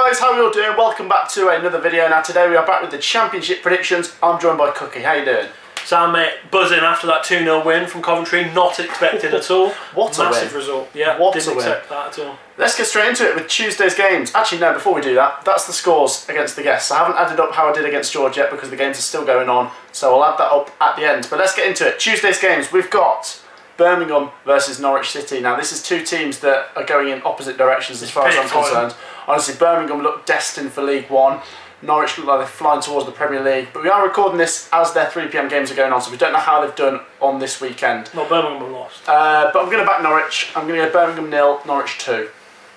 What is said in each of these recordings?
guys, how are you all doing? Welcome back to another video. Now today we are back with the Championship predictions. I'm joined by Cookie. How you doing? Sam, mate, buzzing after that 2-0 win from Coventry. Not expected at all. What a massive win. result. Yeah, What didn't a win. expect that at all. Let's get straight into it with Tuesday's games. Actually, no, before we do that, that's the scores against the guests. I haven't added up how I did against George yet because the games are still going on, so I'll add that up at the end. But let's get into it. Tuesday's games, we've got Birmingham versus Norwich City. Now, this is two teams that are going in opposite directions as far as I'm concerned. Honestly, Birmingham look destined for League One. Norwich look like they're flying towards the Premier League. But we are recording this as their 3 PM games are going on, so we don't know how they've done on this weekend. No, Birmingham have lost. But I'm going to back Norwich. I'm going to go Birmingham 0, Norwich 2.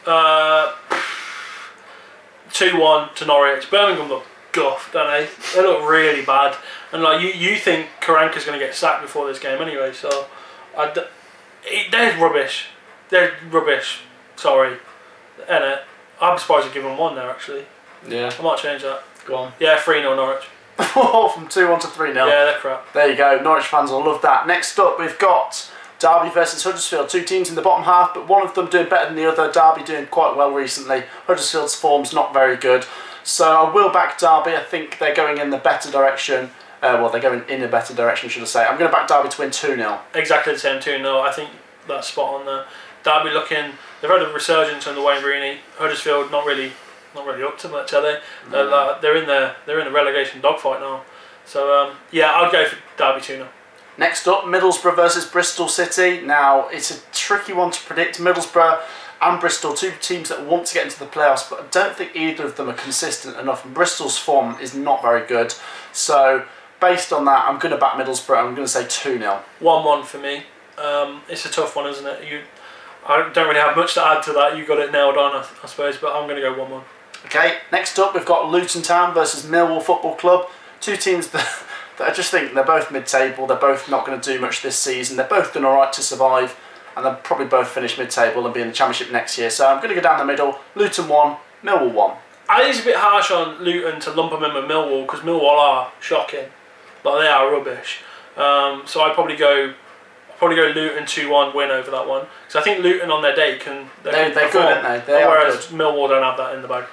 2-1 to Norwich. Birmingham look guffed, don't they? They look really bad. And like you think Karanka's going to get sacked before this game anyway, so they're rubbish. They're rubbish. Sorry. Innit? I'm surprised they give them 1 there actually. Yeah. I might change that. Go on. Yeah, 3-0 Norwich. From 2-1 to 3-0. Yeah, they're crap. There you go. Norwich fans will love that. Next up, we've got Derby versus Huddersfield. Two teams in the bottom half, but one of them doing better than the other. Derby doing quite well recently. Huddersfield's form's not very good. So I will back Derby. I think they're going in the better direction. Well, they're going in a better direction, should I say. I'm going to back Derby to win 2-0. Exactly the same 2-0. I think that's spot on there. Derby looking, they've had a resurgence under Wayne Rooney. Huddersfield not really up to much, are they? They're in the relegation dogfight now. So yeah, I'll go for Derby 2-0. Next up, Middlesbrough versus Bristol City. Now, it's a tricky one to predict. Middlesbrough and Bristol, two teams that want to get into the playoffs, but I don't think either of them are consistent enough. And Bristol's form is not very good. So, based on that, I'm going to back Middlesbrough. I'm going to say 2-0. 1-1 for me. It's a tough one, isn't it? I don't really have much to add to that. You got it nailed on, I suppose, but I'm going to go 1-1. Okay, next up, we've got Luton Town versus Millwall Football Club. Two teams that I just think they're both mid-table. They're both not going to do much this season. They're both done all right to survive, and they'll probably both finish mid-table and be in the Championship next year. So I'm going to go down the middle. Luton 1, Millwall 1. I think it's a bit harsh on Luton to lump them in with Millwall because Millwall are shocking, but they are rubbish. So I'd probably go Luton 2-1 win over that one because I think Luton on their day they're good, aren't they? Whereas Millwall don't have that in the bag.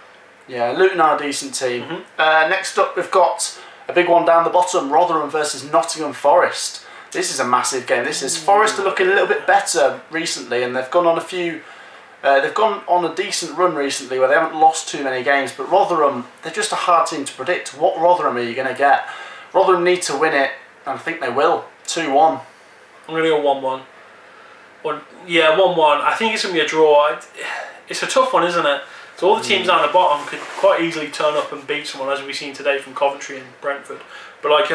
Yeah, Luton are a decent team. Next up, we've got a big one down the bottom, Rotherham versus Nottingham Forest. This is a massive game. This is Forest are looking a little bit better recently, and they've gone on a decent run recently where they haven't lost too many games. But Rotherham, they're just a hard team to predict. What Rotherham are you going to get? Rotherham need to win it, and I think they will. 2-1. I'm going to go 1-1. Yeah, 1-1. I think it's going to be a draw. It's a tough one, isn't it? So all the teams down the bottom could quite easily turn up and beat someone, as we've seen today from Coventry and Brentford. But like,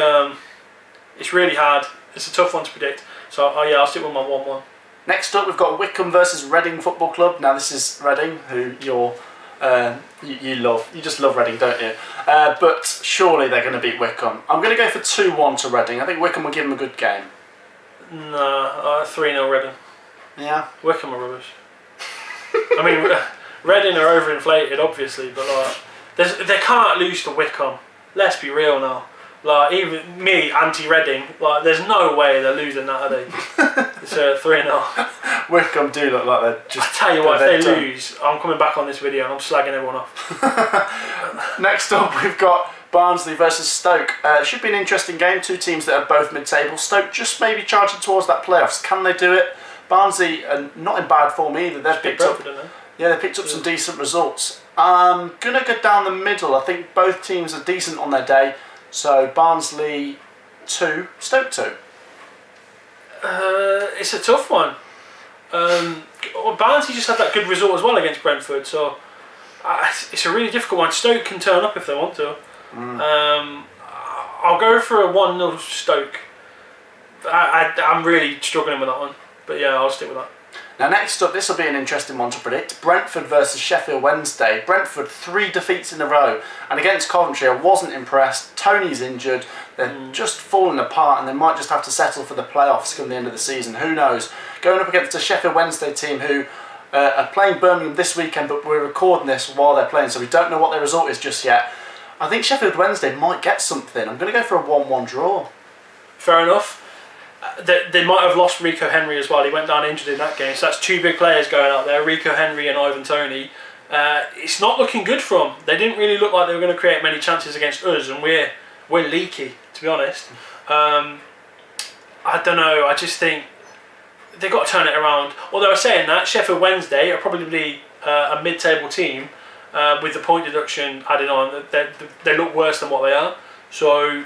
it's really hard. It's a tough one to predict. So yeah, I'll stick with my 1-1. Next up, we've got Wycombe versus Reading Football Club. Now this is Reading, who you love. You just love Reading, don't you? But surely they're going to beat Wycombe. I'm going to go for 2-1 to Reading. I think Wycombe will give them a good game. No, 3-0 Reading. Yeah. Wycombe are rubbish. I mean, Reading are overinflated, obviously, but like, they can't lose to Wycombe. Let's be real now. Like, even me, anti-Reading, like, there's no way they're losing that, are they? It's a 3-0. Wycombe do look like they're just... I tell you what, if they lose, I'm coming back on this video and I'm slagging everyone off. Next up, we've got Barnsley versus Stoke. It should be an interesting game. Two teams that are both mid-table. Stoke just maybe charging towards that playoffs. Can they do it? Barnsley are not in bad form either. They've picked up... Yeah, they picked up some decent results. I'm going to go down the middle. I think both teams are decent on their day. So Barnsley 2, Stoke 2. It's a tough one. Barnsley just had that good result as well against Brentford. So it's a really difficult one. Stoke can turn up if they want to. I'll go for a 1-0 Stoke. I'm really struggling with that one. But yeah, I'll stick with that. Now next up, this will be an interesting one to predict. Brentford versus Sheffield Wednesday. Brentford 3 defeats in a row. And against Coventry, I wasn't impressed. Tony's injured. They're just falling apart and they might just have to settle for the playoffs come the end of the season. Who knows? Going up against a Sheffield Wednesday team who are playing Birmingham this weekend, but we're recording this while they're playing, so we don't know what their result is just yet. I think Sheffield Wednesday might get something. I'm going to go for a 1-1 draw. Fair enough. They might have lost Rico Henry as well. He went down injured in that game. So that's 2 big players going out there, Rico Henry and Ivan Toney. it's not looking good for them. They didn't really look like they were going to create many chances against us, and we're leaky, to be honest. I don't know. I just think they've got to turn it around. Although I'm saying that, Sheffield Wednesday are probably a mid-table team with the point deduction added on. They look worse than what they are. So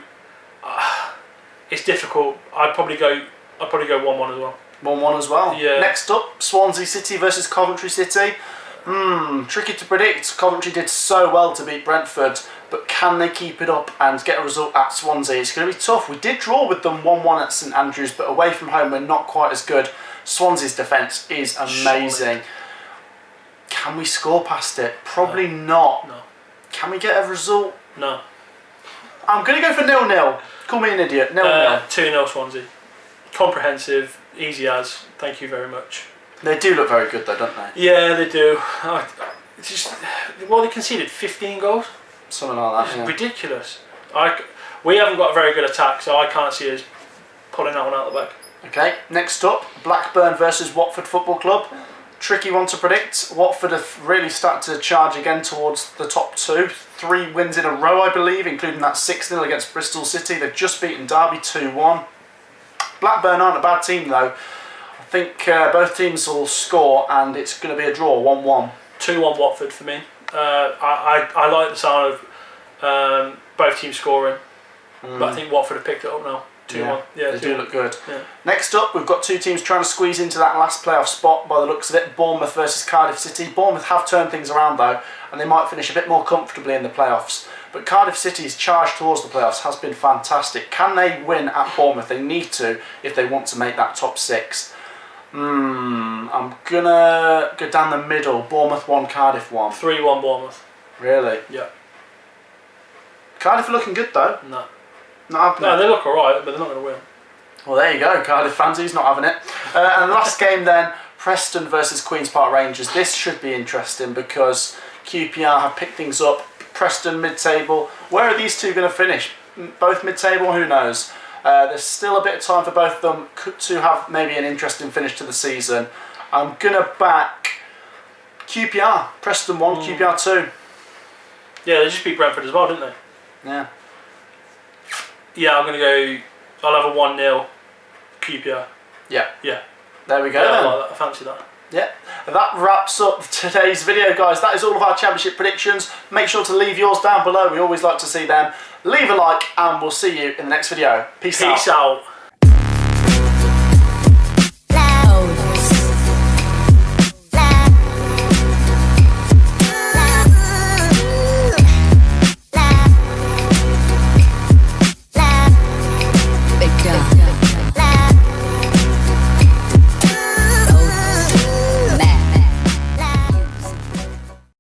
it's difficult. I'd probably go 1-1 as well. 1-1 as well. Yeah. Next up, Swansea City versus Coventry City. Tricky to predict. Coventry did so well to beat Brentford, but can they keep it up and get a result at Swansea? It's going to be tough. We did draw with them 1-1 at St Andrews, but away from home we're not quite as good. Swansea's defence is amazing. Solid. Can we score past it? Probably not. No. Can we get a result? No. I'm going to go for 0-0. Call me an idiot. 0-0. 2-0 Swansea. Comprehensive, easy as. Thank you very much. They do look very good though, don't they? Yeah, they do. It's just, they conceded 15 goals. Something like that. It's ridiculous. We haven't got a very good attack, so I can't see us pulling that one out of the bag. Okay, next up, Blackburn versus Watford Football Club. Tricky one to predict. Watford have really started to charge again towards the top 2. 3 wins in a row, I believe, including that 6-0 against Bristol City. They've just beaten Derby 2-1. Blackburn aren't a bad team though. I think both teams will score and it's going to be a draw, 1-1. 2-1 Watford for me. I like the sound of both teams scoring, but I think Watford have picked it up now. 2-1. Yeah, they do look good. Yeah. Next up, we've got 2 teams trying to squeeze into that last playoff spot by the looks of it. Bournemouth versus Cardiff City. Bournemouth have turned things around though, and they might finish a bit more comfortably in the playoffs. But Cardiff City's charge towards the playoffs has been fantastic. Can they win at Bournemouth? They need to if they want to make that top 6. I'm gonna go down the middle. Bournemouth 1, Cardiff 1. 3-1 Bournemouth. Really? Yeah. Cardiff are looking good though. No. Not happening. No, they look alright, but they're not going to win. Well, there you go, Cardiff fans. He's not having it. And the last game then, Preston versus Queen's Park Rangers. This should be interesting because QPR have picked things up. Preston mid-table. Where are these two going to finish? Both mid-table? Who knows? There's still a bit of time for both of them to have maybe an interesting finish to the season. I'm going to back QPR. Preston 1, QPR 2. Yeah, they just beat Brentford as well, didn't they? Yeah. Yeah, I'm going to go... I'll have a 1-0 QPR. Yeah. Yeah. There we go Yeah, then. I like that. I fancy that. Yeah, that wraps up today's video, guys. That is all of our championship predictions. Make sure to leave yours down below. We always like to see them. Leave a like and we'll see you in the next video. Peace out. Peace out.